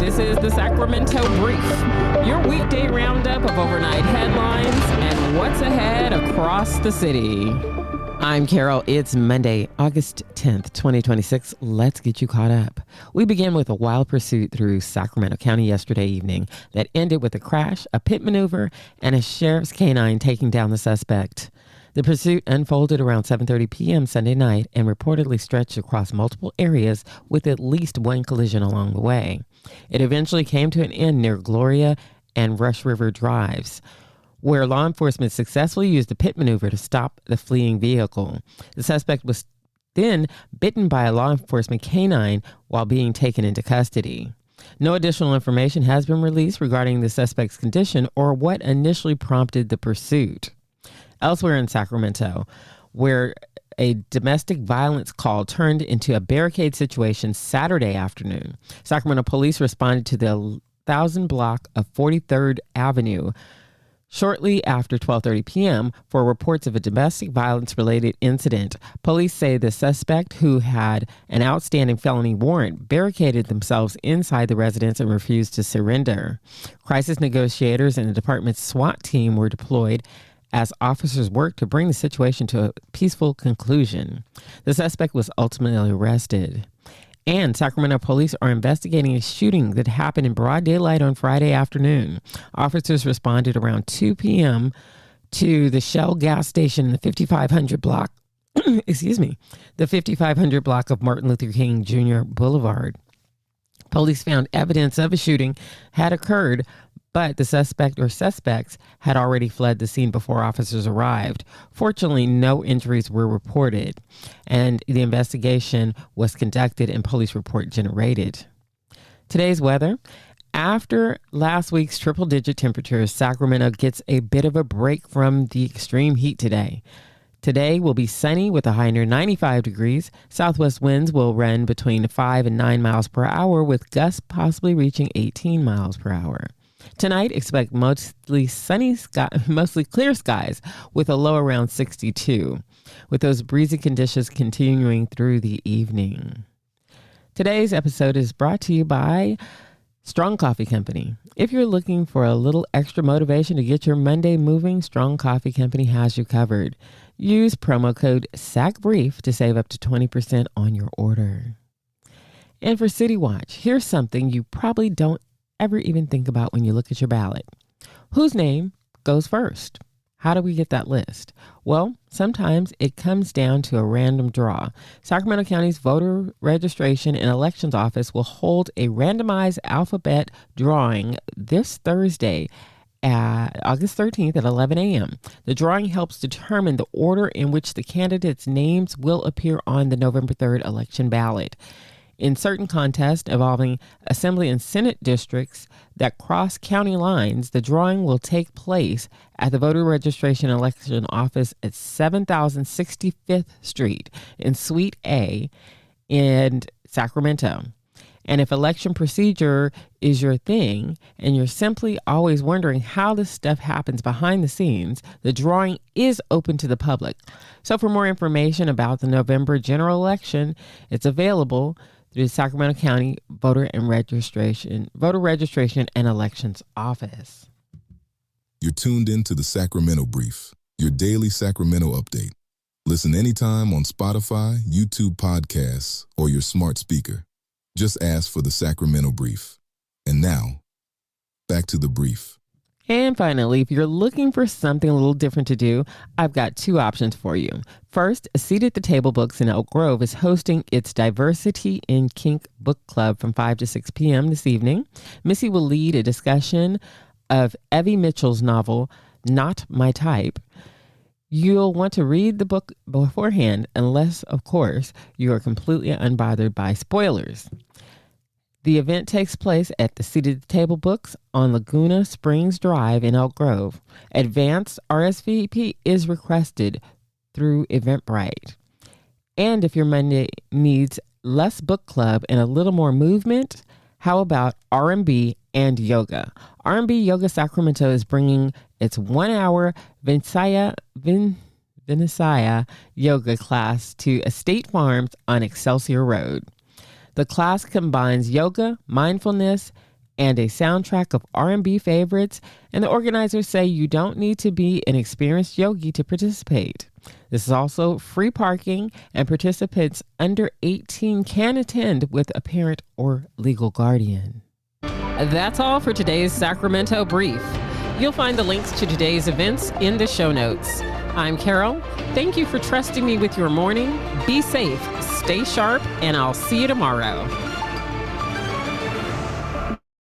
This is the Sacramento Brief, your weekday roundup of overnight headlines and what's ahead across the city. I'm Carol. It's Monday, August 10th, 2026. Let's get you caught up. We begin with a wild pursuit through Sacramento County yesterday evening that ended with a crash, a pit maneuver, and a sheriff's canine taking down the suspect. The pursuit unfolded around 7:30 p.m. Sunday night and reportedly stretched across multiple areas with at least one collision along the way. It eventually came to an end near Gloria and Rush River Drives, where law enforcement successfully used the pit maneuver to stop the fleeing vehicle. The suspect was then bitten by a law enforcement canine while being taken into custody. No additional information has been released regarding the suspect's condition or what initially prompted the pursuit. Elsewhere in Sacramento, where a domestic violence call turned into a barricade situation Saturday afternoon, Sacramento Police responded to the 1000 block of 43rd Avenue shortly after 12:30 p.m. for reports of a domestic violence-related incident. Police say the suspect, who had an outstanding felony warrant, barricaded themselves inside the residence and refused to surrender. Crisis negotiators and the department's SWAT team were deployed as officers worked to bring the situation to a peaceful conclusion. The suspect was ultimately arrested. And Sacramento Police are investigating a shooting that happened in broad daylight on Friday afternoon. Officers responded around 2 p.m. to the Shell gas station in the 5500 block, the 5500 block of Martin Luther King Jr. Boulevard. Police found evidence of a shooting had occurred, but the suspect or suspects had already fled the scene before officers arrived. Fortunately, no injuries were reported, and the investigation was conducted and police report generated. Today's weather. After last week's triple-digit temperatures, Sacramento gets a bit of a break from the extreme heat today. Today will be sunny with a high near 95 degrees. Southwest winds will run between 5 and 9 miles per hour, with gusts possibly reaching 18 miles per hour. Tonight, expect mostly clear skies with a low around 62, with those breezy conditions continuing through the evening. Today's episode is brought to you by Strong Coffee Company. If you're looking for a little extra motivation to get your Monday moving, Strong Coffee Company has you covered. Use promo code SACBRIEF to save up to 20% on your order. And for City Watch, here's something you probably don't ever even think about when you look at your ballot. Whose name goes first? How do we get that list? Well, sometimes it comes down to a random draw. Sacramento County's voter registration and elections office will hold a randomized alphabet drawing this Thursday at August 13th at 11 a.m. The drawing helps determine the order in which the candidates' names will appear on the November 3rd election ballot. In certain contests involving Assembly and Senate districts that cross county lines, the drawing will take place at the Voter Registration Election Office at 7065th Street in Suite A in Sacramento. And if election procedure is your thing and you're simply always wondering how this stuff happens behind the scenes, the drawing is open to the public. So for more information about the November general election, it's available through the Sacramento County Voter Registration and Elections Office. You're tuned in to the Sacramento Brief, your daily Sacramento update. Listen anytime on Spotify, YouTube podcasts, or your smart speaker. Just ask for the Sacramento Brief. And now, back to the brief. And finally, if you're looking for something a little different to do, I've got two options for you. First, A Seat at the Table Books in Elk Grove is hosting its Diversity in Kink Book Club from 5 to 6 p.m. this evening. Missy will lead a discussion of Evie Mitchell's novel, Not My Type. You'll want to read the book beforehand, unless, of course, you are completely unbothered by spoilers. The event takes place at the Seat at the Table Books on Laguna Springs Drive in Elk Grove. Advanced RSVP is requested through Eventbrite. And if your Monday needs less book club and a little more movement, how about R&B and yoga? R&B Yoga Sacramento is bringing its 1-hour Vinaya yoga class to Estate Farms on Excelsior Road. The class combines yoga, mindfulness, and a soundtrack of R&B favorites, and the organizers say you don't need to be an experienced yogi to participate. This is also free parking, and participants under 18 can attend with a parent or legal guardian. That's all for today's Sacramento Brief. You'll find the links to today's events in the show notes. I'm Carol. Thank you for trusting me with your morning. Be safe, stay sharp, and I'll see you tomorrow.